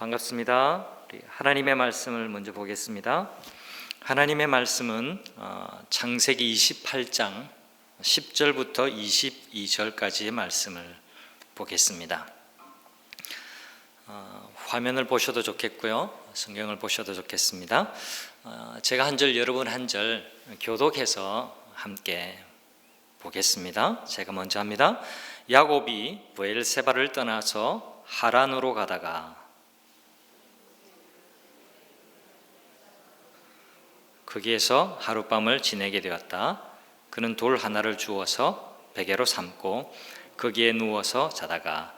반갑습니다. 우리 하나님의 말씀을 먼저 보겠습니다. 하나님의 말씀은 창세기 28장 10절부터 22절까지의 말씀을 보겠습니다. 화면을 보셔도 좋겠고요, 성경을 보셔도 좋겠습니다. 제가 한 절, 여러분 한 절 교독해서 함께 보겠습니다. 제가 먼저 합니다. 야곱이 브엘세바를 떠나서 하란으로 가다가 거기에서 하룻밤을 지내게 되었다. 그는 돌 하나를 주워서 베개로 삼고 거기에 누워서 자다가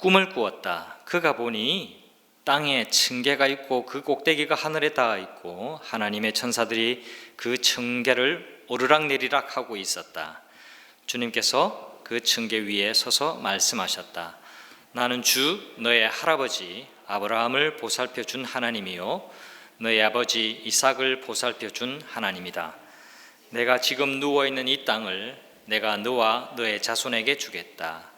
꿈을 꾸었다. 그가 보니 땅에 층계가 있고 그 꼭대기가 하늘에 닿아 있고 하나님의 천사들이 그 층계를 오르락내리락 하고 있었다. 주님께서 그 층계 위에 서서 말씀하셨다. 나는 주 너의 할아버지 아브라함을 보살펴 준 하나님이요 너의 아버지 이삭을 보살펴 준 하나님이다. 내가 지금 누워있는 이 땅을 내가 너와 너의 자손에게 주겠다.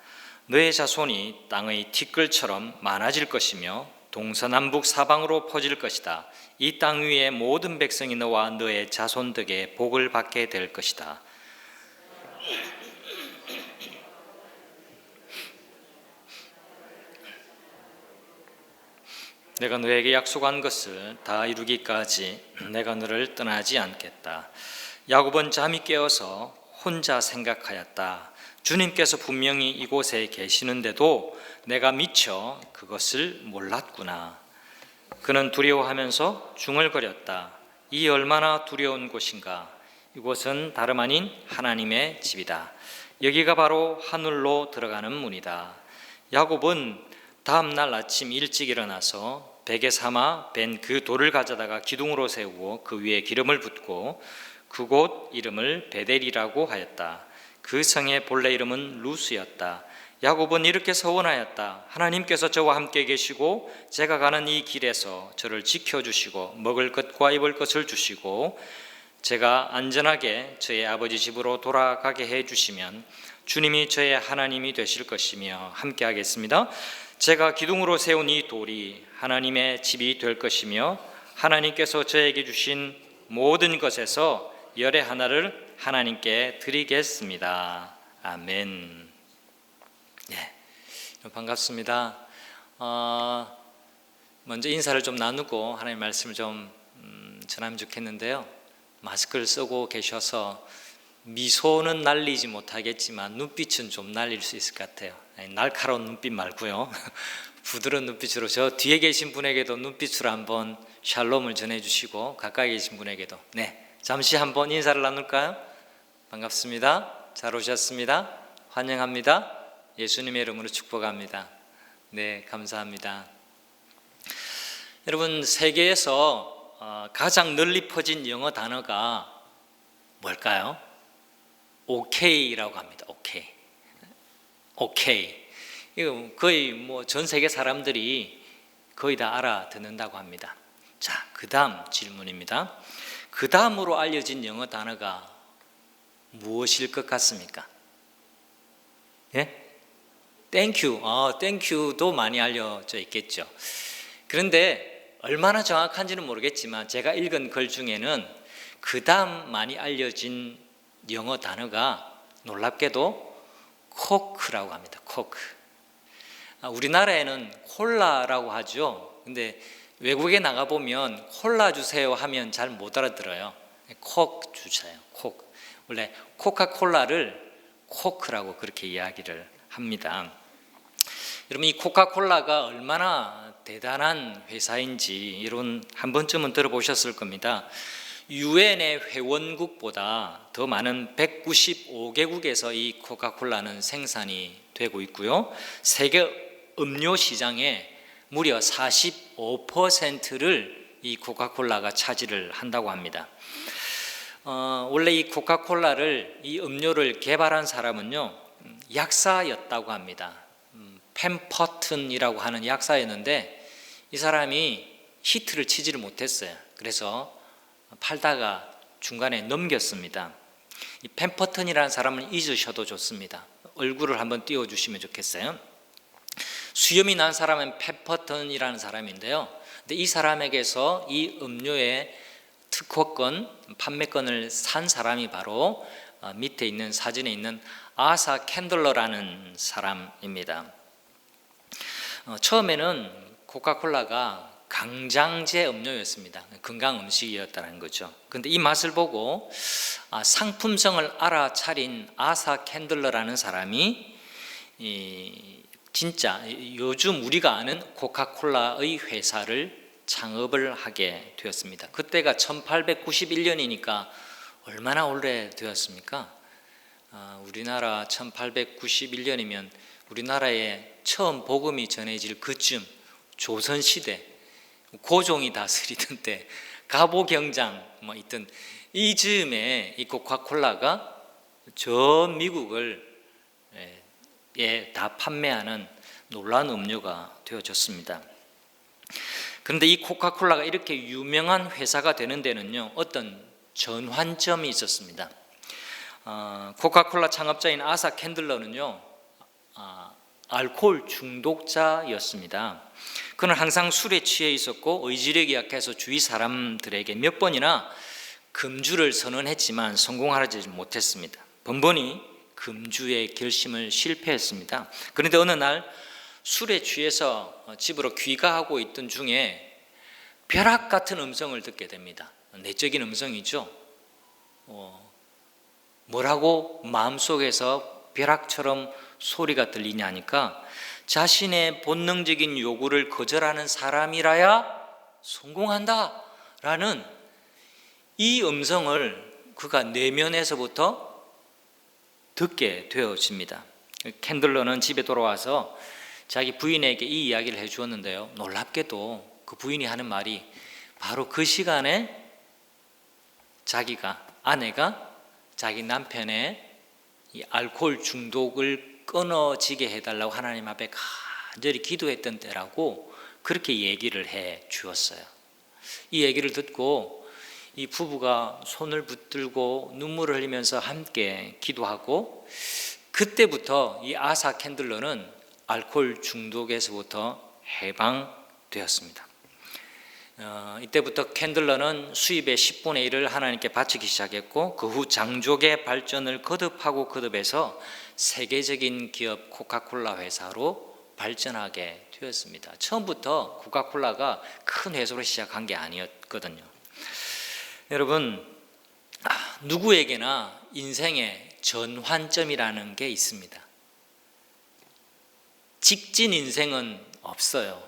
너의 자손이 땅의 티끌처럼 많아질 것이며 동서남북 사방으로 퍼질 것이다. 이 땅 위의 모든 백성이 너와 너의 자손 덕에 복을 받게 될 것이다. 내가 너에게 약속한 것을 다 이루기까지 내가 너를 떠나지 않겠다. 야곱은 잠이 깨어서 혼자 생각하였다. 주님께서 분명히 이곳에 계시는데도 내가 미처 그것을 몰랐구나. 그는 두려워하면서 중얼거렸다. 이 얼마나 두려운 곳인가. 이곳은 다름 아닌 하나님의 집이다. 여기가 바로 하늘로 들어가는 문이다. 야곱은 다음 날 아침 일찍 일어나서 베개 삼아 벤 그 돌을 가져다가 기둥으로 세우고 그 위에 기름을 붓고 그곳 이름을 베델이라고 하였다. 그 성의 본래 이름은 루스였다. 야곱은 이렇게 서원하였다. 하나님께서 저와 함께 계시고 제가 가는 이 길에서 저를 지켜주시고 먹을 것과 입을 것을 주시고 제가 안전하게 저의 아버지 집으로 돌아가게 해주시면 주님이 저의 하나님이 되실 것이며 함께 하겠습니다. 제가 기둥으로 세운 이 돌이 하나님의 집이 될 것이며 하나님께서 저에게 주신 모든 것에서 열의 하나를 하나님께 드리겠습니다. 아멘. 네, 반갑습니다. 먼저 인사를 좀 나누고 하나님의 말씀을 좀 전하면 좋겠는데요. 마스크를 쓰고 계셔서 미소는 날리지 못하겠지만 눈빛은 좀 날릴 수 있을 것 같아요. 날카로운 눈빛 말고요. 부드러운 눈빛으로 저 뒤에 계신 분에게도 눈빛으로 한번 샬롬을 전해주시고 가까이 계신 분에게도 잠시 한번 인사를 나눌까요? 반갑습니다. 잘 오셨습니다. 환영합니다. 예수님의 이름으로 축복합니다. 네, 감사합니다. 여러분, 세계에서 가장 널리 퍼진 영어 단어가 뭘까요? OK라고 합니다. 오케이. 이거 거의 전 세계 사람들이 거의 다 알아듣는다고 합니다. 자, 그 다음 질문입니다. 그 다음으로 알려진 영어 단어가 무엇일 것 같습니까? 예? 땡큐. 땡큐도 많이 알려져 있겠죠. 그런데 얼마나 정확한지는 모르겠지만 제가 읽은 글 중에는 그 다음 많이 알려진 영어 단어가 놀랍게도 코크라고 합니다. 코크. 우리나라에는 콜라라고 하죠. 근데 외국에 나가보면 콜라 주세요 하면 잘 못 알아들어요. 콕 주세요. 콕. 원래 코카콜라를 코크라고 그렇게 이야기를 합니다. 여러분, 이 코카콜라가 얼마나 대단한 회사인지 이런 한 번쯤은 들어보셨을 겁니다. 유엔의 회원국보다 더 많은 195개국에서 이 코카콜라는 생산이 되고 있고요. 세계 음료 시장의 무려 45%를 이 코카콜라가 차지를 한다고 합니다. 원래 이 코카콜라를, 이 음료를 개발한 사람은요, 약사였다고 합니다. 펜퍼튼이라고 하는 약사였는데 이 사람이 히트를 치지를 못했어요. 그래서 팔다가 중간에 넘겼습니다. 이 펜퍼튼이라는 사람을 잊으셔도 좋습니다. 얼굴을 한번 띄워주시면 좋겠어요. 수염이 난 사람은 페퍼턴이라는 사람인데요. 근데 이 사람에게서 이 음료의 특허권, 판매권을 산 사람이 바로 밑에 있는 사진에 있는 아사 캔들러라는 사람입니다. 처음에는 코카콜라가 강장제 음료였습니다. 건강 음식이었다는 거죠. 그런데 이 맛을 보고 상품성을 알아차린 아사 캔들러라는 사람이 진짜 요즘 우리가 아는 코카콜라의 회사를 창업을 하게 되었습니다. 그때가 1891년이니까 얼마나 오래되었습니까? 우리나라 1891년이면 우리나라에 처음 복음이 전해질 그쯤, 조선시대 고종이 다스리던 때, 갑오경장 있던 이 즈음에 이 코카콜라가 전 미국을 다 판매하는 놀라운 음료가 되어졌습니다. 그런데 이 코카콜라가 이렇게 유명한 회사가 되는 데는요, 어떤 전환점이 있었습니다. 코카콜라 창업자인 아사 캔들러는요, 알코올 중독자였습니다. 그는 항상 술에 취해 있었고 의지력이 약해서 주위 사람들에게 몇 번이나 금주를 선언했지만 성공하지 못했습니다. 번번이 금주의 결심을 실패했습니다. 그런데 어느 날 술에 취해서 집으로 귀가하고 있던 중에 벼락 같은 음성을 듣게 됩니다. 내적인 음성이죠. 뭐라고 마음속에서 벼락처럼 소리가 들리냐 하니까 자신의 본능적인 요구를 거절하는 사람이라야 성공한다 라는 이 음성을 그가 내면에서부터 듣게 되어집니다. 캔들러는 집에 돌아와서 자기 부인에게 이 이야기를 해주었는데요, 놀랍게도 그 부인이 하는 말이 바로 그 시간에 아내가 자기 남편의 이 알코올 중독을 끊어지게 해달라고 하나님 앞에 간절히 기도했던 때라고 그렇게 얘기를 해 주었어요. 이 얘기를 듣고 이 부부가 손을 붙들고 눈물을 흘리면서 함께 기도하고, 그때부터 이 아사 캔들러는 알코올 중독에서부터 해방되었습니다. 이때부터 캔들러는 수입의 10분의 1을 하나님께 바치기 시작했고, 그 후 장족의 발전을 거듭해서 세계적인 기업 코카콜라 회사로 발전하게 되었습니다. 처음부터 코카콜라가 큰 회사로 시작한 게 아니었거든요. 여러분, 누구에게나 인생의 전환점이라는 게 있습니다. 직진 인생은 없어요.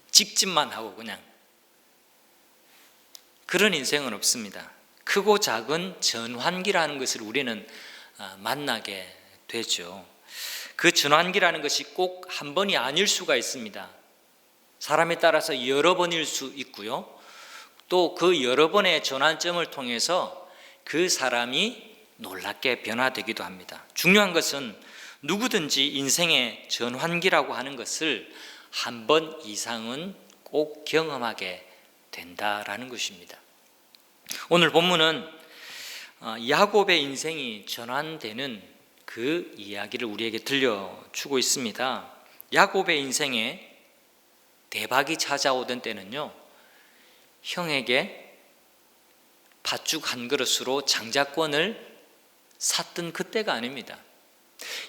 직진만 하고 그냥 그런 인생은 없습니다. 크고 작은 전환기라는 것을 우리는 만나게 되죠. 그 전환기라는 것이 꼭 한 번이 아닐 수가 있습니다. 사람에 따라서 여러 번일 수 있고요, 또 그 여러 번의 전환점을 통해서 그 사람이 놀랍게 변화되기도 합니다. 중요한 것은 누구든지 인생의 전환기라고 하는 것을 한 번 이상은 꼭 경험하게 된다라는 것입니다. 오늘 본문은 야곱의 인생이 전환되는 그 이야기를 우리에게 들려주고 있습니다. 야곱의 인생에 대박이 찾아오던 때는요, 형에게 팥죽 한 그릇으로 장자권을 샀던 그때가 아닙니다.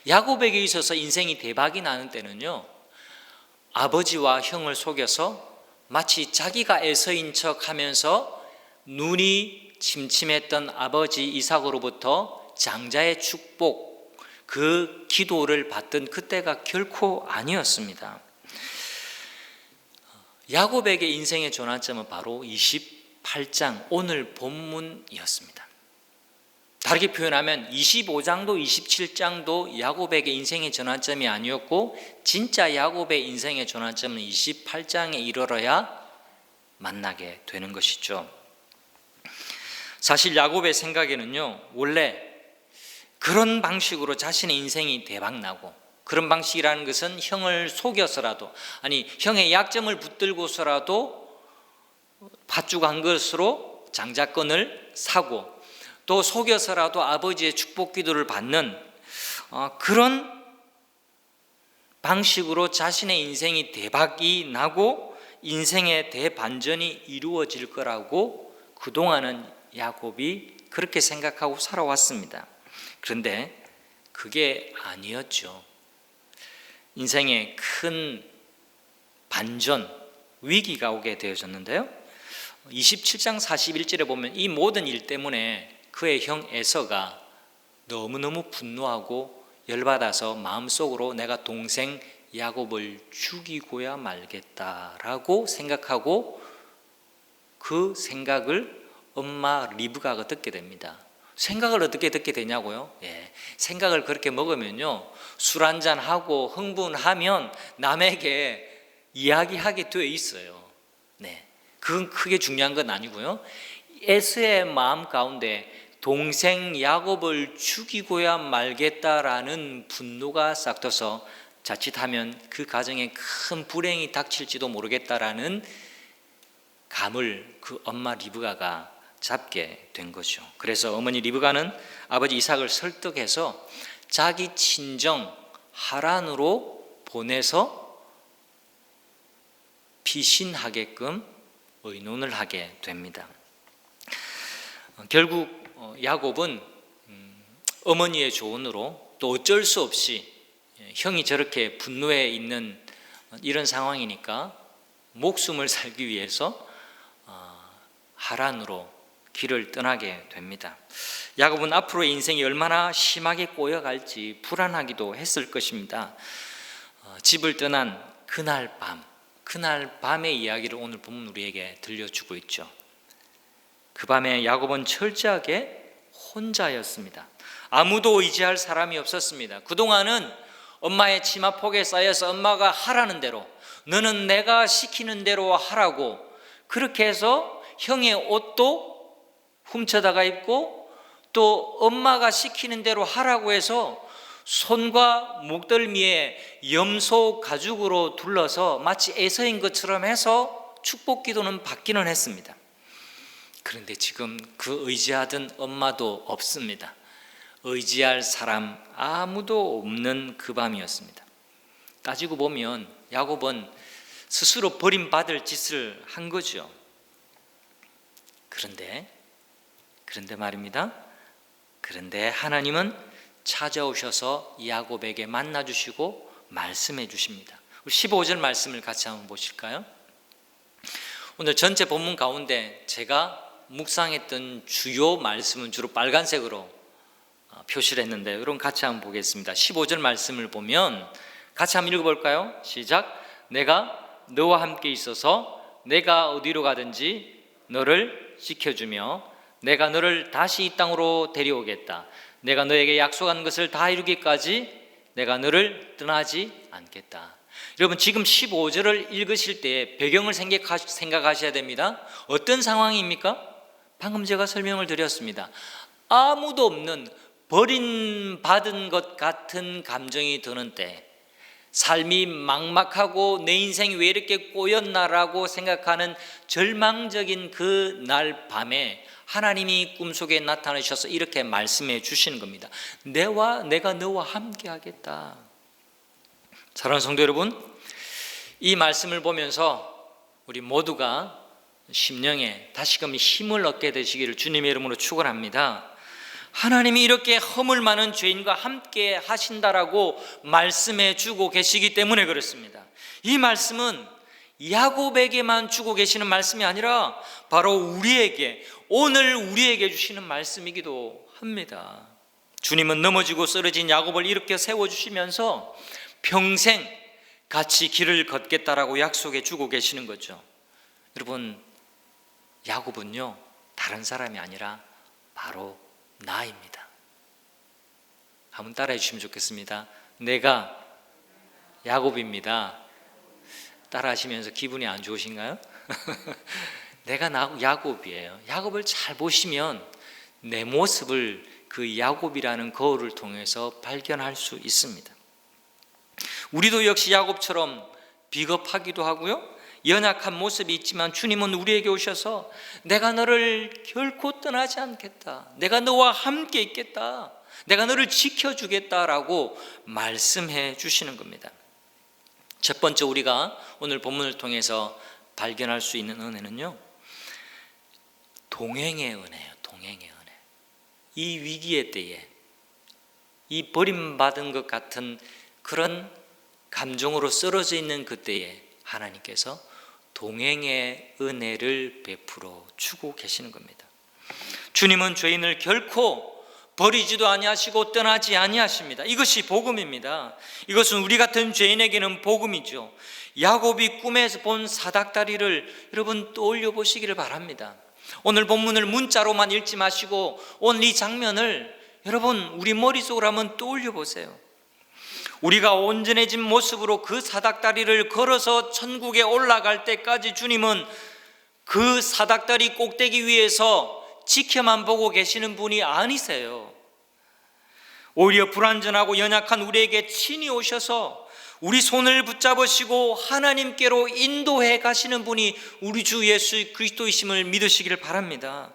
야곱에게 있어서 인생이 대박이 나는 때는요, 아버지와 형을 속여서 마치 자기가 에서인 척하면서 눈이 침침했던 아버지 이삭으로부터 장자의 축복, 그 기도를 받던 그때가 결코 아니었습니다. 야곱에게 인생의 전환점은 바로 28장 오늘 본문이었습니다. 다르게 표현하면 25장도 27장도 야곱에게 인생의 전환점이 아니었고, 진짜 야곱의 인생의 전환점은 28장에 이르러야 만나게 되는 것이죠. 사실 야곱의 생각에는요, 원래 그런 방식으로 자신의 인생이 대박나고, 그런 방식이라는 것은 형을 속여서라도, 아니 형의 약점을 붙들고서라도 팥죽 한 것으로 장자권을 사고, 또 속여서라도 아버지의 축복 기도를 받는 그런 방식으로 자신의 인생이 대박이 나고 인생의 대반전이 이루어질 거라고 그동안은 야곱이 그렇게 생각하고 살아왔습니다. 그런데 그게 아니었죠. 인생에 큰 반전, 위기가 오게 되어졌는데요. 27장 41절에 보면 이 모든 일 때문에 그의 형 에서가 너무너무 분노하고 열받아서 마음속으로 내가 동생 야곱을 죽이고야 말겠다라고 생각하고 그 생각을 엄마 리브가가 듣게 됩니다. 생각을 어떻게 듣게 되냐고요? 생각을 그렇게 먹으면요, 술 한잔 하고 흥분하면 남에게 이야기하게 되어 있어요. 그건 크게 중요한 건 아니고요. 에서의 마음 가운데 동생 야곱을 죽이고야 말겠다라는 분노가 싹터서 자칫하면 그 가정에 큰 불행이 닥칠지도 모르겠다라는 감을 그 엄마 리브가가 잡게 된 거죠. 그래서 어머니 리브가는 아버지 이삭을 설득해서 자기 친정 하란으로 보내서 피신하게끔 의논을 하게 됩니다. 결국 야곱은 어머니의 조언으로 또 어쩔 수 없이 형이 저렇게 분노해 있는 이런 상황이니까 목숨을 살기 위해서 하란으로 길을 떠나게 됩니다. 야곱은 앞으로의 인생이 얼마나 심하게 꼬여갈지 불안하기도 했을 것입니다. 집을 떠난 그날 밤의 이야기를 오늘 본문 우리에게 들려주고 있죠. 그 밤에 야곱은 철저하게 혼자였습니다. 아무도 의지할 사람이 없었습니다. 그동안은 엄마의 치마폭에 쌓여서 엄마가 하라는 대로, 너는 내가 시키는 대로 하라고 그렇게 해서 형의 옷도 훔쳐다가 입고 또 엄마가 시키는 대로 하라고 해서 손과 목덜미에 염소 가죽으로 둘러서 마치 에서인 것처럼 해서 축복 기도는 받기는 했습니다. 그런데 지금 그 의지하던 엄마도 없습니다. 의지할 사람 아무도 없는 그 밤이었습니다. 따지고 보면 야곱은 스스로 버림받을 짓을 한 거죠. 그런데 말입니다. 그런데 하나님은 찾아오셔서 야곱에게 만나주시고 말씀해 주십니다. 15절 말씀을 같이 한번 보실까요? 오늘 전체 본문 가운데 제가 묵상했던 주요 말씀은 주로 빨간색으로 표시를 했는데 여러분 같이 한번 보겠습니다. 15절 말씀을 보면 같이 한번 읽어볼까요? 시작. 내가 너와 함께 있어서 내가 어디로 가든지 너를 지켜주며 내가 너를 다시 이 땅으로 데려오겠다. 내가 너에게 약속한 것을 다 이루기까지 내가 너를 떠나지 않겠다. 여러분 지금 15절을 읽으실 때 배경을 생각하셔야 됩니다. 어떤 상황입니까? 방금 제가 설명을 드렸습니다. 아무도 없는 버림받은 것 같은 감정이 드는 때, 삶이 막막하고 내 인생이 왜 이렇게 꼬였나라고 생각하는 절망적인 그 날 밤에 하나님이 꿈속에 나타나셔서 이렇게 말씀해 주시는 겁니다. 내가 너와 함께 하겠다. 사랑하는 성도 여러분, 이 말씀을 보면서 우리 모두가 심령에 다시금 힘을 얻게 되시기를 주님의 이름으로 축원합니다. 하나님이 이렇게 허물 많은 죄인과 함께 하신다라고 말씀해 주고 계시기 때문에 그렇습니다. 이 말씀은 야곱에게만 주고 계시는 말씀이 아니라 바로 우리에게, 오늘 우리에게 주시는 말씀이기도 합니다. 주님은 넘어지고 쓰러진 야곱을 일으켜 세워주시면서 평생 같이 길을 걷겠다라고 약속해 주고 계시는 거죠. 여러분, 야곱은요 다른 사람이 아니라 바로 나입니다. 한번 따라해 주시면 좋겠습니다. 내가 야곱입니다. 따라하시면서 기분이 안 좋으신가요? 내가 야곱이에요. 야곱을 잘 보시면 내 모습을 그 야곱이라는 거울을 통해서 발견할 수 있습니다. 우리도 역시 야곱처럼 비겁하기도 하고요, 연약한 모습이 있지만 주님은 우리에게 오셔서 내가 너를 결코 떠나지 않겠다, 내가 너와 함께 있겠다, 내가 너를 지켜주겠다라고 말씀해 주시는 겁니다. 첫 번째 우리가 오늘 본문을 통해서 발견할 수 있는 은혜는요, 동행의 은혜예요. 동행의 은혜. 이 위기의 때에, 이 버림받은 것 같은 그런 감정으로 쓰러져 있는 그때에 하나님께서 동행의 은혜를 베풀어 주고 계시는 겁니다. 주님은 죄인을 결코 버리지도 아니하시고 떠나지 아니하십니다. 이것이 복음입니다. 이것은 우리 같은 죄인에게는 복음이죠. 야곱이 꿈에서 본 사닥다리를 여러분 떠올려 보시기를 바랍니다. 오늘 본문을 문자로만 읽지 마시고 오늘 이 장면을 여러분 우리 머릿속으로 한번 떠올려 보세요. 우리가 온전해진 모습으로 그 사닥다리를 걸어서 천국에 올라갈 때까지 주님은 그 사닥다리 꼭대기 위에서 지켜만 보고 계시는 분이 아니세요. 오히려 불완전하고 연약한 우리에게 친히 오셔서 우리 손을 붙잡으시고 하나님께로 인도해 가시는 분이 우리 주 예수 그리스도이심을 믿으시기를 바랍니다.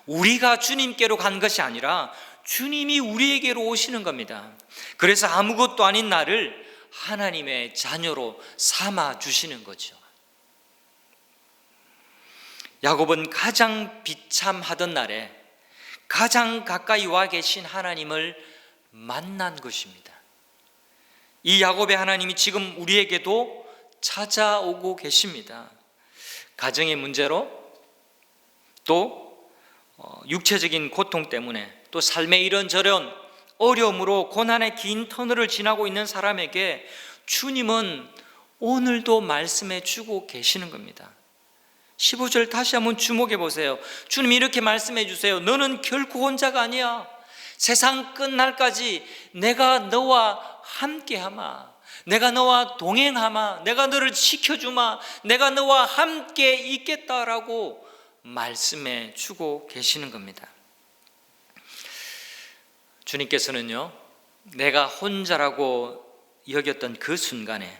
우리가 주님께로 간 것이 아니라 주님이 우리에게로 오시는 겁니다. 그래서 아무것도 아닌 나를 하나님의 자녀로 삼아 주시는 거죠. 야곱은 가장 비참하던 날에 가장 가까이 와 계신 하나님을 만난 것입니다. 이 야곱의 하나님이 지금 우리에게도 찾아오고 계십니다. 가정의 문제로, 또 육체적인 고통 때문에, 또 삶의 이런저런 어려움으로 고난의 긴 터널을 지나고 있는 사람에게 주님은 오늘도 말씀해 주고 계시는 겁니다. 15절 다시 한번 주목해 보세요. 주님이 이렇게 말씀해 주세요. 너는 결코 혼자가 아니야. 세상 끝날까지 내가 너와 함께하마. 내가 너와 동행하마. 내가 너를 지켜주마. 내가 너와 함께 있겠다라고 말씀해 주고 계시는 겁니다. 주님께서는요, 내가 혼자라고 여겼던 그 순간에,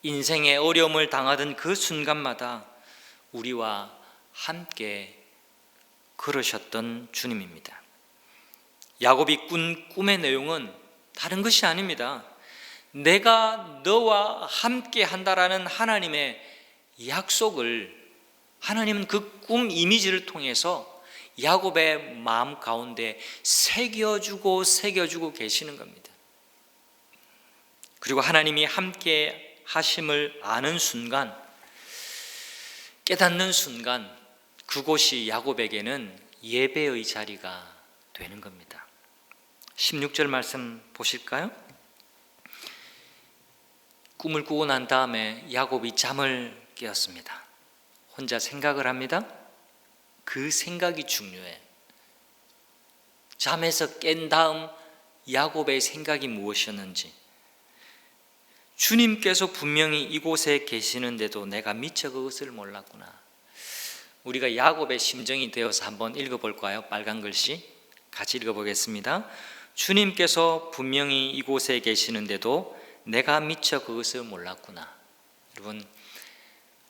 인생의 어려움을 당하던 그 순간마다 우리와 함께 걸으셨던 주님입니다. 야곱이 꾼 꿈의 내용은 다른 것이 아닙니다. 내가 너와 함께 한다라는 하나님의 약속을 하나님은 그 꿈 이미지를 통해서 야곱의 마음 가운데 새겨주고 계시는 겁니다. 그리고 하나님이 함께 하심을 아는 순간, 깨닫는 순간, 그곳이 야곱에게는 예배의 자리가 되는 겁니다. 16절 말씀 보실까요? 꿈을 꾸고 난 다음에 야곱이 잠을 깨었습니다. 혼자 생각을 합니다. 그 생각이 중요해. 잠에서 깬 다음 야곱의 생각이 무엇이었는지, 주님께서 분명히 이곳에 계시는데도 내가 미처 그것을 몰랐구나. 우리가 야곱의 심정이 되어서 한번 읽어볼까요? 빨간 글씨 같이 읽어보겠습니다. 주님께서 분명히 이곳에 계시는데도 내가 미처 그것을 몰랐구나. 여러분,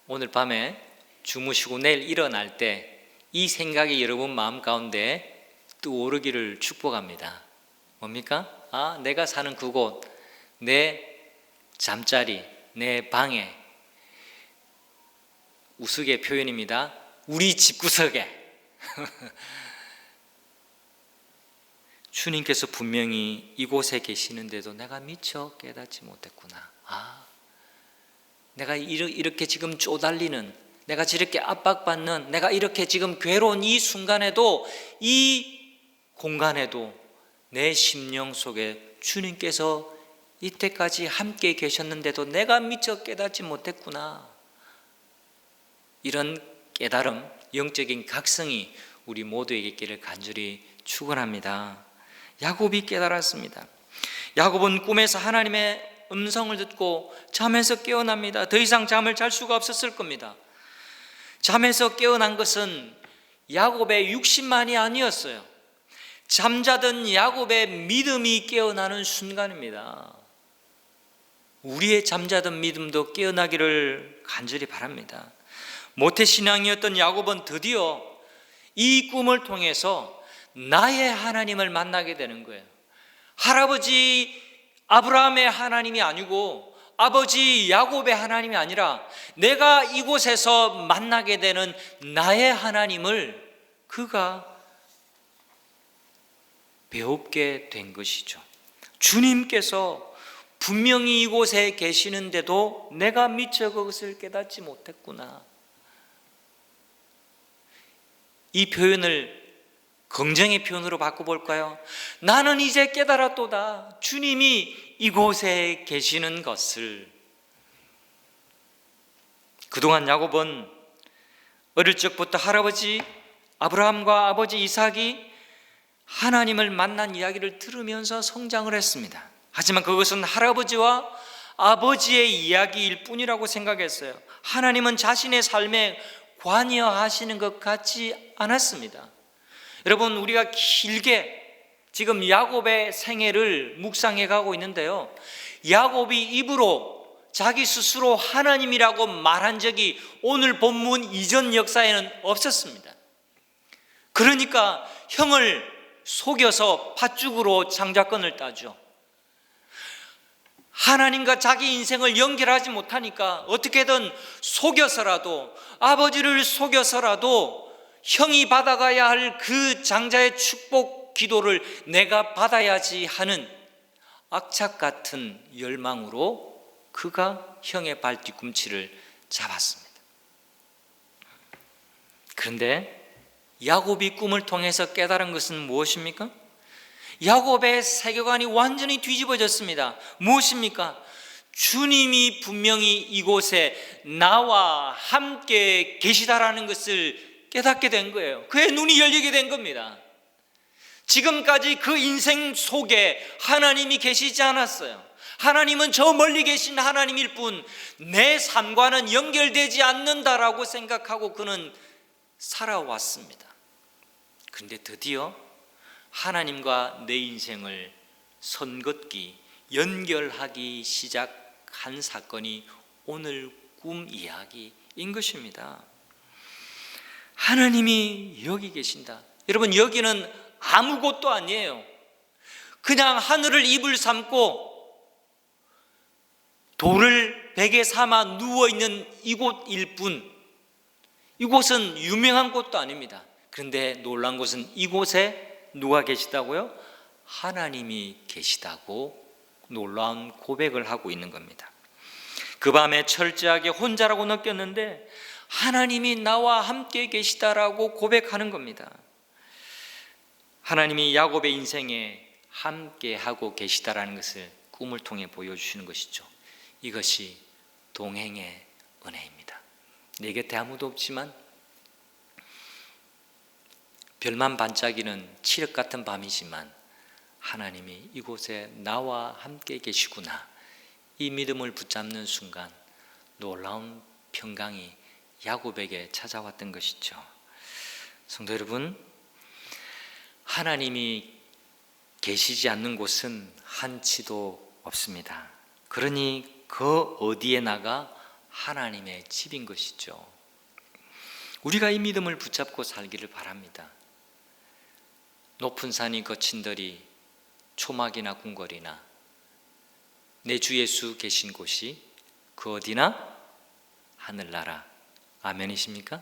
오늘 밤에 주무시고 내일 일어날 때 이 생각이 여러분 마음 가운데 떠오르기를 축복합니다. 뭡니까? 내가 사는 그곳, 내 잠자리, 내 방에, 우스개 표현입니다. 우리 집구석에 주님께서 분명히 이곳에 계시는데도 내가 미처 깨닫지 못했구나. 내가 이렇게 지금 쪼달리는, 내가 저렇게 압박받는, 내가 이렇게 지금 괴로운 이 순간에도, 이 공간에도 내 심령 속에 주님께서 이때까지 함께 계셨는데도 내가 미처 깨닫지 못했구나. 이런 깨달음, 영적인 각성이 우리 모두에게 있기를 간절히 축원합니다. 야곱이 깨달았습니다. 야곱은 꿈에서 하나님의 음성을 듣고 잠에서 깨어납니다. 더 이상 잠을 잘 수가 없었을 겁니다. 잠에서 깨어난 것은 야곱의 육신만이 아니었어요. 잠자던 야곱의 믿음이 깨어나는 순간입니다. 우리의 잠자던 믿음도 깨어나기를 간절히 바랍니다. 모태신앙이었던 야곱은 드디어 이 꿈을 통해서 나의 하나님을 만나게 되는 거예요. 할아버지 아브라함의 하나님이 아니고 아버지 야곱의 하나님이 아니라 내가 이곳에서 만나게 되는 나의 하나님을 그가 배우게 된 것이죠. 주님께서 분명히 이곳에 계시는데도 내가 미처 그것을 깨닫지 못했구나. 이 표현을 긍정의 표현으로 바꿔볼까요? 나는 이제 깨달았도다. 주님이 이곳에 계시는 것을. 그동안 야곱은 어릴 적부터 할아버지 아브라함과 아버지 이삭이 하나님을 만난 이야기를 들으면서 성장을 했습니다. 하지만 그것은 할아버지와 아버지의 이야기일 뿐이라고 생각했어요. 하나님은 자신의 삶에 관여하시는 것 같지 않았습니다. 여러분, 우리가 길게 지금 야곱의 생애를 묵상해 가고 있는데요, 야곱이 입으로 자기 스스로 하나님이라고 말한 적이 오늘 본문 이전 역사에는 없었습니다. 그러니까 형을 속여서 팥죽으로 장자권을 따죠. 하나님과 자기 인생을 연결하지 못하니까 어떻게든 속여서라도, 아버지를 속여서라도 형이 받아가야 할 그 장자의 축복 기도를 내가 받아야지 하는 악착 같은 열망으로 그가 형의 발 뒤꿈치를 잡았습니다. 그런데 야곱이 꿈을 통해서 깨달은 것은 무엇입니까? 야곱의 세계관이 완전히 뒤집어졌습니다. 무엇입니까? 주님이 분명히 이곳에 나와 함께 계시다라는 것을 깨닫게 된 거예요. 그의 눈이 열리게 된 겁니다. 지금까지 그 인생 속에 하나님이 계시지 않았어요. 하나님은 저 멀리 계신 하나님일 뿐 내 삶과는 연결되지 않는다라고 생각하고 그는 살아왔습니다. 그런데 드디어 하나님과 내 인생을 선긋기, 연결하기 시작한 사건이 오늘 꿈 이야기인 것입니다. 하나님이 여기 계신다. 여러분, 여기는 아무것도 아니에요. 그냥 하늘을 이불 삼고 돌을 베개 삼아 누워있는 이곳일 뿐, 이곳은 유명한 곳도 아닙니다. 그런데 놀란 것은 이곳에 누가 계시다고요? 하나님이 계시다고 놀라운 고백을 하고 있는 겁니다. 그 밤에 철저하게 혼자라고 느꼈는데 하나님이 나와 함께 계시다라고 고백하는 겁니다. 하나님이 야곱의 인생에 함께 하고 계시다라는 것을 꿈을 통해 보여주시는 것이죠. 이것이 동행의 은혜입니다. 내 곁에 아무도 없지만 별만 반짝이는 칠흑 같은 밤이지만 하나님이 이곳에 나와 함께 계시구나, 이 믿음을 붙잡는 순간 놀라운 평강이 야곱에게 찾아왔던 것이죠. 성도 여러분, 하나님이 계시지 않는 곳은 한치도 없습니다. 그러니 그 어디에 나가 하나님의 집인 것이죠. 우리가 이 믿음을 붙잡고 살기를 바랍니다. 높은 산이 거친들이 초막이나 궁궐이나 내 주 예수 계신 곳이 그 어디나 하늘나라. 아멘이십니까?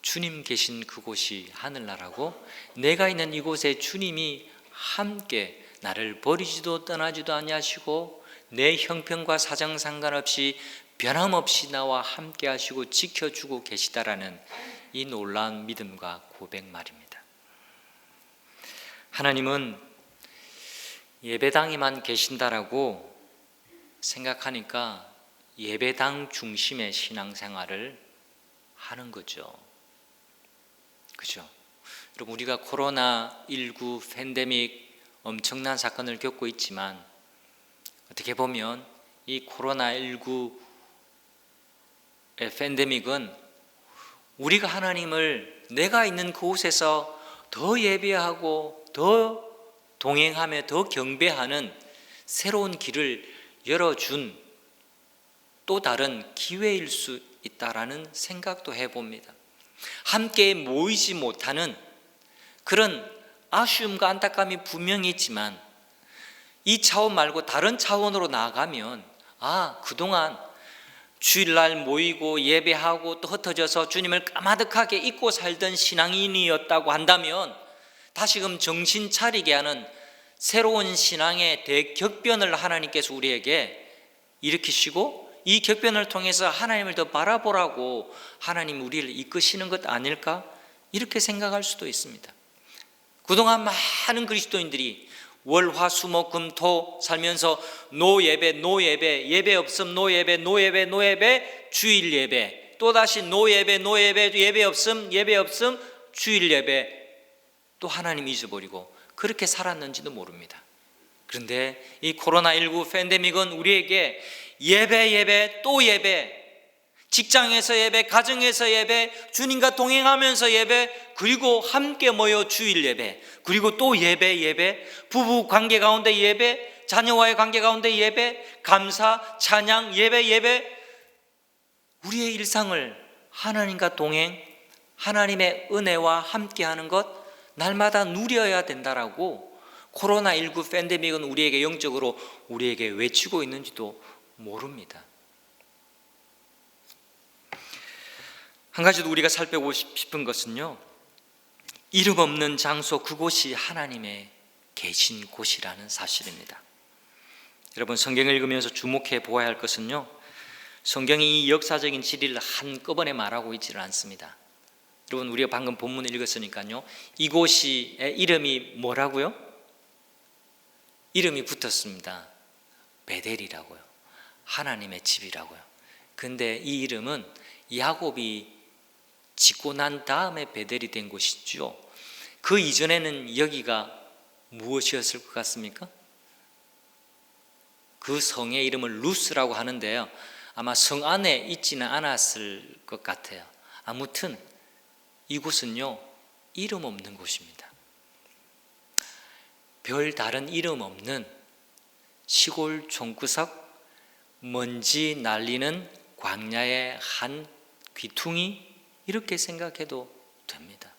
주님 계신 그곳이 하늘나라고, 내가 있는 이곳에 주님이 함께 나를 버리지도 떠나지도 아니하시고 내 형편과 사정 상관없이 변함없이 나와 함께 하시고 지켜주고 계시다라는 이 놀라운 믿음과 고백 말입니다. 하나님은 예배당에만 계신다라고 생각하니까 예배당 중심의 신앙생활을 하는 거죠. 그죠? 여러분, 우리가 코로나19 팬데믹 엄청난 사건을 겪고 있지만 어떻게 보면 이 코로나19의 팬데믹은 우리가 하나님을 내가 있는 그곳에서 더 예배하고 더 동행하며 더 경배하는 새로운 길을 열어준 또 다른 기회일 수 있다라는 생각도 해봅니다. 함께 모이지 못하는 그런 아쉬움과 안타까움이 분명히 있지만 이 차원 말고 다른 차원으로 나아가면 그동안 주일날 모이고 예배하고 또 흩어져서 주님을 까마득하게 잊고 살던 신앙인이었다고 한다면 다시금 정신 차리게 하는 새로운 신앙의 대격변을 하나님께서 우리에게 일으키시고 이 격변을 통해서 하나님을 더 바라보라고 하나님 우리를 이끄시는 것 아닐까? 이렇게 생각할 수도 있습니다. 그동안 많은 그리스도인들이 월, 화, 수, 목, 금, 토 살면서 노예배, 예배 없음, 노예배, 주일 예배, 또다시 노예배, 예배 없음, 주일 예배, 또 하나님 잊어버리고 그렇게 살았는지도 모릅니다. 그런데 이 코로나19 팬데믹은 우리에게 예배, 또 예배, 직장에서 예배, 가정에서 예배, 주님과 동행하면서 예배, 그리고 함께 모여 주일 예배, 그리고 또 예배, 부부 관계 가운데 예배, 자녀와의 관계 가운데 예배, 감사, 찬양, 예배, 우리의 일상을 하나님과 동행, 하나님의 은혜와 함께하는 것 날마다 누려야 된다라고 코로나19 팬데믹은 우리에게 영적으로 우리에게 외치고 있는지도 모릅니다. 한 가지 더 우리가 살펴보고 싶은 것은요, 이름 없는 장소 그곳이 하나님의 계신 곳이라는 사실입니다. 여러분, 성경을 읽으면서 주목해 보아야 할 것은요, 성경이 이 역사적인 진리를 한꺼번에 말하고 있지는 않습니다. 여러분, 우리가 방금 본문을 읽었으니까요, 이곳이 이름이 뭐라고요? 이름이 붙었습니다. 베델이라고요. 하나님의 집이라고요. 근데 이 이름은 야곱이 짓고 난 다음에 베델이 된 곳이죠. 그 이전에는 여기가 무엇이었을 것 같습니까? 그 성의 이름을 루스라고 하는데요, 아마 성 안에 있지는 않았을 것 같아요. 아무튼 이곳은요, 이름 없는 곳입니다. 별 다른 이름 없는 시골 종구석, 먼지 날리는 광야의 한 귀퉁이, 이렇게 생각해도 됩니다.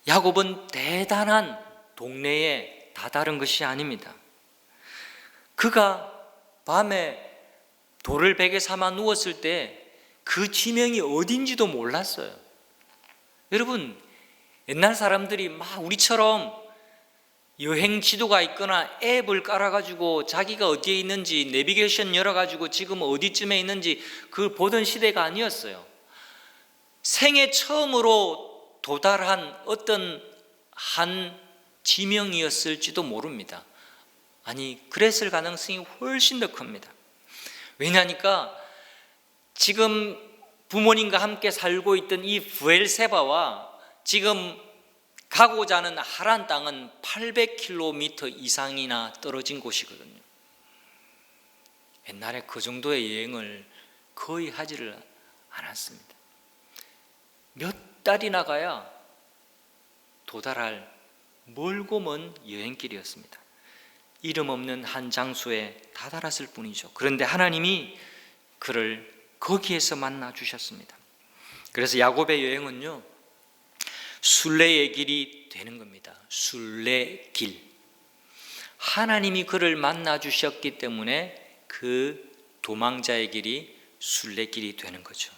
야곱은 대단한 동네에 다다른 것이 아닙니다. 그가 밤에 돌을 베개 삼아 누웠을 때 그 지명이 어딘지도 몰랐어요. 여러분, 옛날 사람들이 막 우리처럼 여행 지도가 있거나 앱을 깔아가지고 자기가 어디에 있는지 내비게이션 열어가지고 지금 어디쯤에 있는지 그걸 보던 시대가 아니었어요. 생애 처음으로 도달한 어떤 한 지명이었을지도 모릅니다. 아니, 그랬을 가능성이 훨씬 더 큽니다. 왜냐하니까 지금 부모님과 함께 살고 있던 이 브엘세바와 지금 가고자 하는 하란 땅은 800km 이상이나 떨어진 곳이거든요. 옛날에 그 정도의 여행을 거의 하지를 않았습니다. 몇 달이나 가야 도달할 멀고 먼 여행길이었습니다. 이름 없는 한 장소에 다다랐을 뿐이죠. 그런데 하나님이 그를 거기에서 만나 주셨습니다. 그래서 야곱의 여행은요, 순례의 길이 되는 겁니다. 순례길. 하나님이 그를 만나 주셨기 때문에 그 도망자의 길이 순례길이 되는 거죠.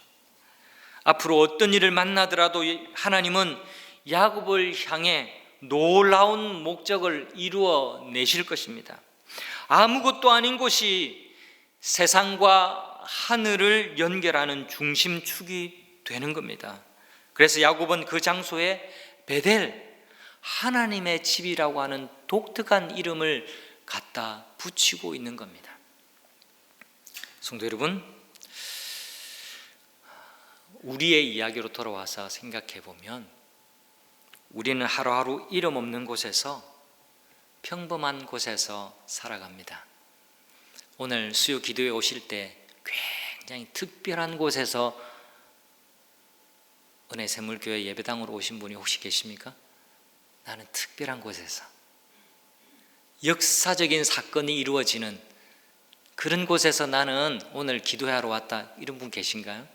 앞으로 어떤 일을 만나더라도 하나님은 야곱을 향해 놀라운 목적을 이루어 내실 것입니다. 아무것도 아닌 곳이 세상과 하늘을 연결하는 중심축이 되는 겁니다. 그래서 야곱은 그 장소에 베델, 하나님의 집이라고 하는 독특한 이름을 갖다 붙이고 있는 겁니다. 성도 여러분, 우리의 이야기로 돌아와서 생각해 보면 우리는 하루하루 이름 없는 곳에서, 평범한 곳에서 살아갑니다. 오늘 수요 기도에 오실 때 굉장히 특별한 곳에서 은혜샘물교회 예배당으로 오신 분이 혹시 계십니까? 나는 특별한 곳에서 역사적인 사건이 이루어지는 그런 곳에서 나는 오늘 기도하러 왔다, 이런 분 계신가요?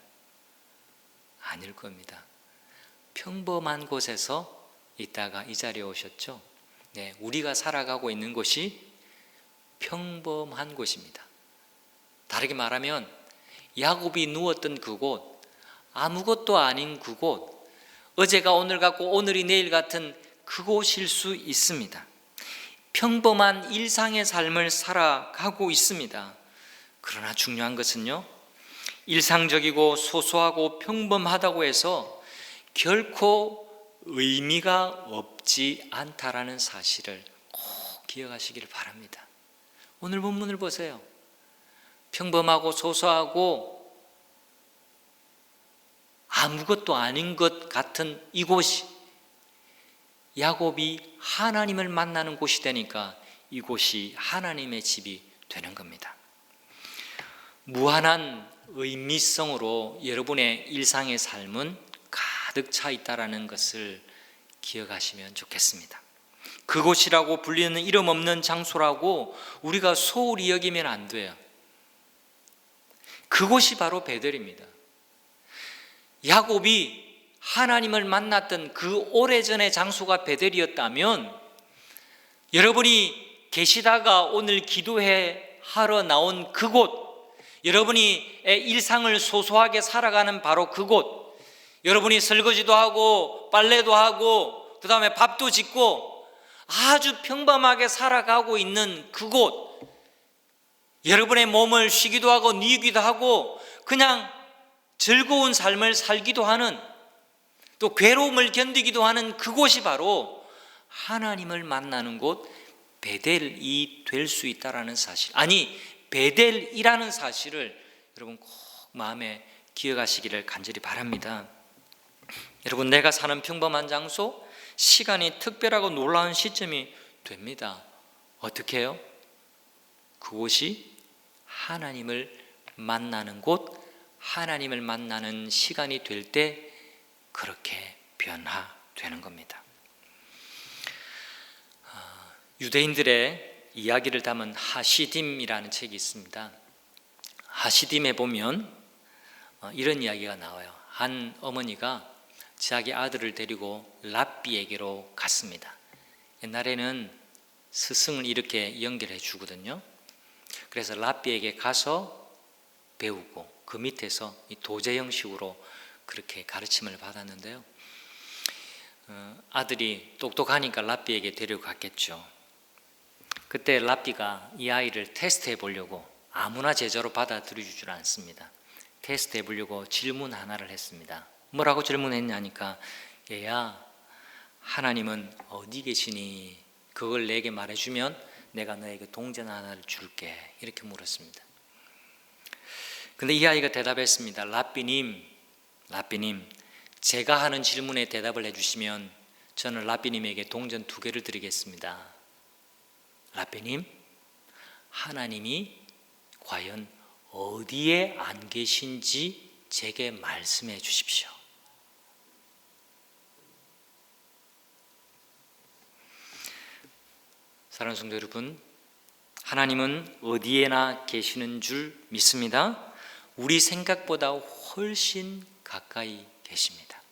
아닐 겁니다. 평범한 곳에서 있다가 이 자리에 오셨죠? 네, 우리가 살아가고 있는 곳이 평범한 곳입니다. 다르게 말하면 야곱이 누웠던 그곳, 아무것도 아닌 그곳, 어제가 오늘 같고 오늘이 내일 같은 그곳일 수 있습니다. 평범한 일상의 삶을 살아가고 있습니다. 그러나 중요한 것은요, 일상적이고 소소하고 평범하다고 해서 결코 의미가 없지 않다라는 사실을 꼭 기억하시기를 바랍니다. 오늘 본문을 보세요. 평범하고 소소하고 아무것도 아닌 것 같은 이곳이 야곱이 하나님을 만나는 곳이 되니까 이곳이 하나님의 집이 되는 겁니다. 무한한 의미성으로 여러분의 일상의 삶은 가득 차 있다는 것을 기억하시면 좋겠습니다. 그곳이라고 불리는 이름 없는 장소라고 우리가 소홀히 여기면 안 돼요. 그곳이 바로 베델입니다. 야곱이 하나님을 만났던 그 오래전의 장소가 베델이었다면 여러분이 계시다가 오늘 기도회 하러 나온 그곳, 여러분이 일상을 소소하게 살아가는 바로 그곳, 여러분이 설거지도 하고 빨래도 하고 그 다음에 밥도 짓고 아주 평범하게 살아가고 있는 그곳, 여러분의 몸을 쉬기도 하고 누이기도 하고 그냥 즐거운 삶을 살기도 하는, 또 괴로움을 견디기도 하는 그곳이 바로 하나님을 만나는 곳 베델이 될 수 있다는 사실, 아니 베델이라는 사실을 여러분 꼭 마음에 기억하시기를 간절히 바랍니다. 여러분, 내가 사는 평범한 장소, 시간이 특별하고 놀라운 시점이 됩니다. 어떻게 해요? 그곳이 하나님을 만나는 곳, 하나님을 만나는 시간이 될 때 그렇게 변화되는 겁니다. 유대인들의 이야기를 담은 하시딤이라는 책이 있습니다. 하시딤에 보면 이런 이야기가 나와요. 한 어머니가 자기 아들을 데리고 랍비에게로 갔습니다. 옛날에는 스승을 이렇게 연결해 주거든요. 그래서 랍비에게 가서 배우고 그 밑에서 이 도제 형식으로 그렇게 가르침을 받았는데요. 아들이 똑똑하니까 랍비에게 데려갔겠죠. 그때 랍비가 이 아이를 테스트해 보려고, 아무나 제자로 받아들여주질 않습니다. 테스트해 보려고 질문 하나를 했습니다. 뭐라고 질문했냐니까, 얘야, 하나님은 어디 계시니? 그걸 내게 말해주면 내가 너에게 동전 하나를 줄게. 이렇게 물었습니다. 근데 이 아이가 대답했습니다. 랍비님, 제가 하는 질문에 대답을 해주시면 저는 랍비님에게 동전 2개를 드리겠습니다. 랍비님, 하나님이 과연 어디에 안 계신지 제게 말씀해 주십시오. 사랑하는 성도 여러분, 하나님은 어디에나 계시는 줄 믿습니다. 우리 생각보다 훨씬 가까이 계십니다.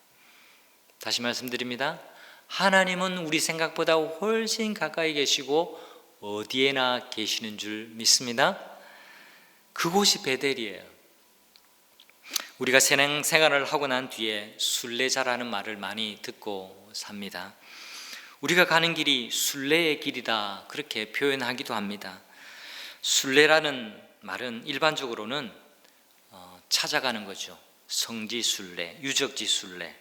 다시 말씀드립니다. 하나님은 우리 생각보다 훨씬 가까이 계시고 어디에나 계시는 줄 믿습니다. 그곳이 베델이에요. 우리가 생활을 하고 난 뒤에 순례자라는 말을 많이 듣고 삽니다. 우리가 가는 길이 순례의 길이다, 그렇게 표현하기도 합니다. 순례라는 말은 일반적으로는 찾아가는 거죠. 성지 순례, 유적지 순례.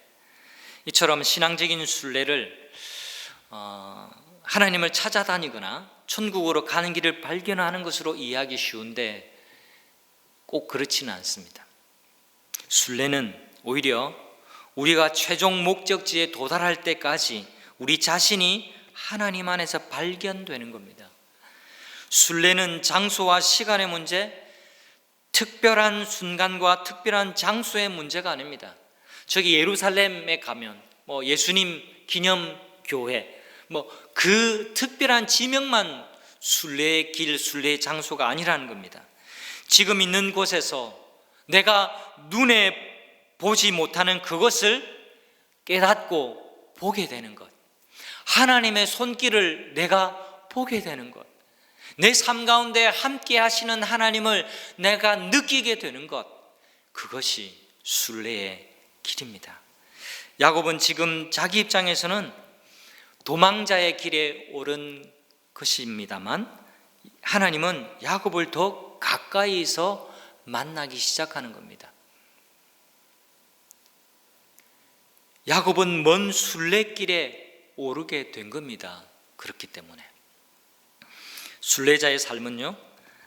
이처럼 신앙적인 순례를 하나님을 찾아다니거나 천국으로 가는 길을 발견하는 것으로 이해하기 쉬운데 꼭 그렇지는 않습니다. 순례는 오히려 우리가 최종 목적지에 도달할 때까지 우리 자신이 하나님 안에서 발견되는 겁니다. 순례는 장소와 시간의 문제, 특별한 순간과 특별한 장소의 문제가 아닙니다. 저기 예루살렘에 가면 예수님 기념교회 그 특별한 지명만 순례의 길, 순례의 장소가 아니라는 겁니다. 지금 있는 곳에서 내가 눈에 보지 못하는 그것을 깨닫고 보게 되는 것, 하나님의 손길을 내가 보게 되는 것, 내 삶 가운데 함께 하시는 하나님을 내가 느끼게 되는 것, 그것이 순례의 길입니다. 야곱은 지금 자기 입장에서는 도망자의 길에 오른 것입니다만, 하나님은 야곱을 더 가까이서 만나기 시작하는 겁니다. 야곱은 먼 순례길에 오르게 된 겁니다. 그렇기 때문에 순례자의 삶은요,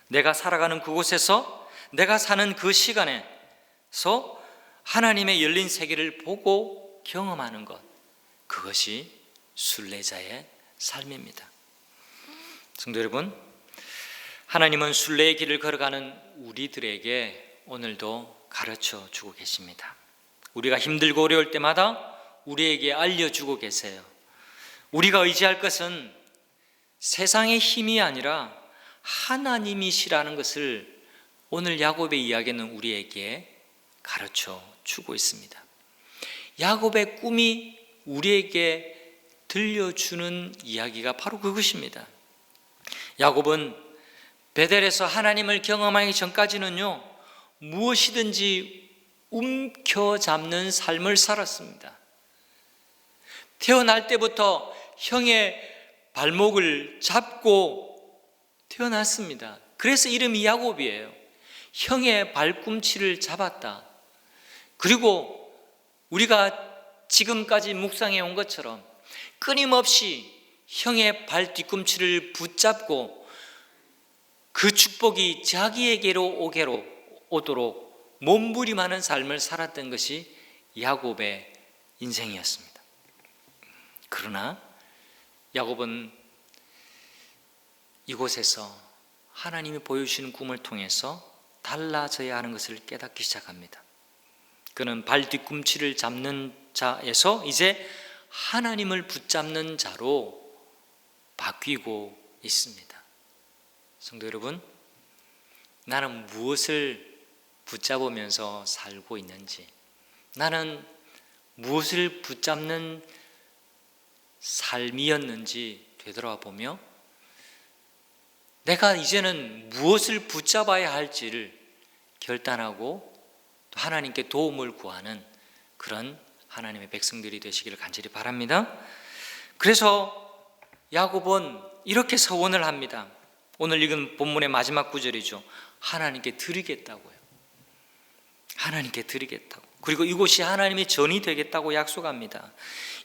내가 살아가는 그곳에서, 내가 사는 그 시간에서 하나님의 열린 세계를 보고 경험하는 것, 그것이 순례자의 삶입니다. 성도 여러분, 하나님은 순례의 길을 걸어가는 우리들에게 오늘도 가르쳐 주고 계십니다. 우리가 힘들고 어려울 때마다 우리에게 알려주고 계세요. 우리가 의지할 것은 세상의 힘이 아니라 하나님이시라는 것을 오늘 야곱의 이야기는 우리에게 가르쳐 주고 있습니다. 야곱의 꿈이 우리에게 들려주는 이야기가 바로 그것입니다. 야곱은 베델에서 하나님을 경험하기 전까지는요, 무엇이든지 움켜잡는 삶을 살았습니다. 태어날 때부터 형의 발목을 잡고 태어났습니다. 그래서 이름이 야곱이에요. 형의 발꿈치를 잡았다. 그리고 우리가 지금까지 묵상해 온 것처럼 끊임없이 형의 발 뒤꿈치를 붙잡고 그 축복이 자기에게로 오도록 몸부림하는 삶을 살았던 것이 야곱의 인생이었습니다. 그러나 야곱은 이곳에서 하나님이 보여주시는 꿈을 통해서 달라져야 하는 것을 깨닫기 시작합니다. 그는 발 뒤꿈치를 잡는 자에서 이제 하나님을 붙잡는 자로 바뀌고 있습니다. 성도 여러분, 나는 무엇을 붙잡으면서 살고 있는지, 나는 무엇을 붙잡는 삶이었는지 되돌아보며 내가 이제는 무엇을 붙잡아야 할지를 결단하고 또 하나님께 도움을 구하는 그런 하나님의 백성들이 되시기를 간절히 바랍니다. 그래서 야곱은 이렇게 서원을 합니다. 오늘 읽은 본문의 마지막 구절이죠. 하나님께 드리겠다고요. 하나님께 드리겠다고. 그리고 이곳이 하나님의 전이 되겠다고 약속합니다.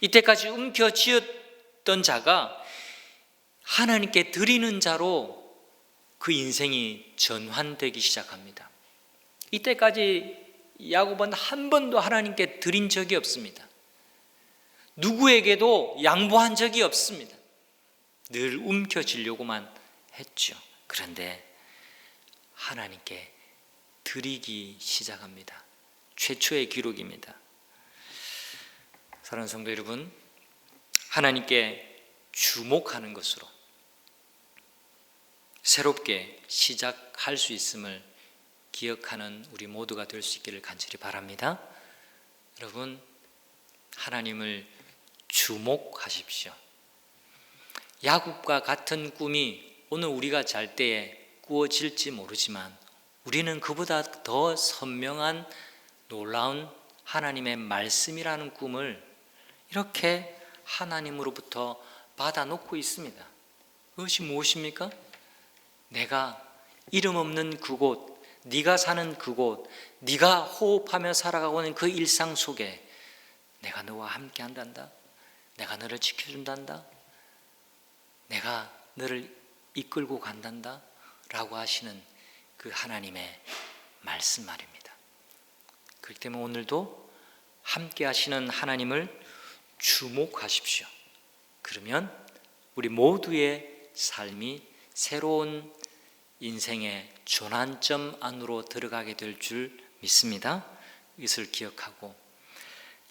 이때까지 움켜쥐었던 자가 하나님께 드리는 자로 그 인생이 전환되기 시작합니다. 이때까지 야곱은 한 번도 하나님께 드린 적이 없습니다. 누구에게도 양보한 적이 없습니다. 늘 움켜쥐려고만 했죠. 그런데 하나님께 드리기 시작합니다. 최초의 기록입니다. 사랑하는 성도 여러분, 하나님께 주목하는 것으로 새롭게 시작할 수 있음을 기억하는 우리 모두가 될 수 있기를 간절히 바랍니다. 여러분, 하나님을 주목하십시오. 야곱과 같은 꿈이 오늘 우리가 잘 때에 꾸어질지 모르지만 우리는 그보다 더 선명한 놀라운 하나님의 말씀이라는 꿈을 이렇게 하나님으로부터 받아놓고 있습니다. 그것이 무엇입니까? 내가 이름 없는 그곳, 네가 사는 그곳, 네가 호흡하며 살아가고 있는 그 일상 속에 내가 너와 함께 한단다. 내가 너를 지켜준단다. 내가 너를 이끌고 간단다 라고 하시는 그 하나님의 말씀 말입니다. 그렇기 때문에 오늘도 함께 하시는 하나님을 주목하십시오. 그러면 우리 모두의 삶이 새로운 인생의 전환점 안으로 들어가게 될 줄 믿습니다. 이것을 기억하고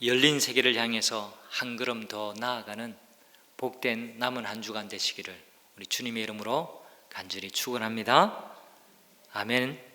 열린 세계를 향해서 한 걸음 더 나아가는 복된 남은 한 주간 되시기를 우리 주님의 이름으로 간절히 축원합니다. 아멘.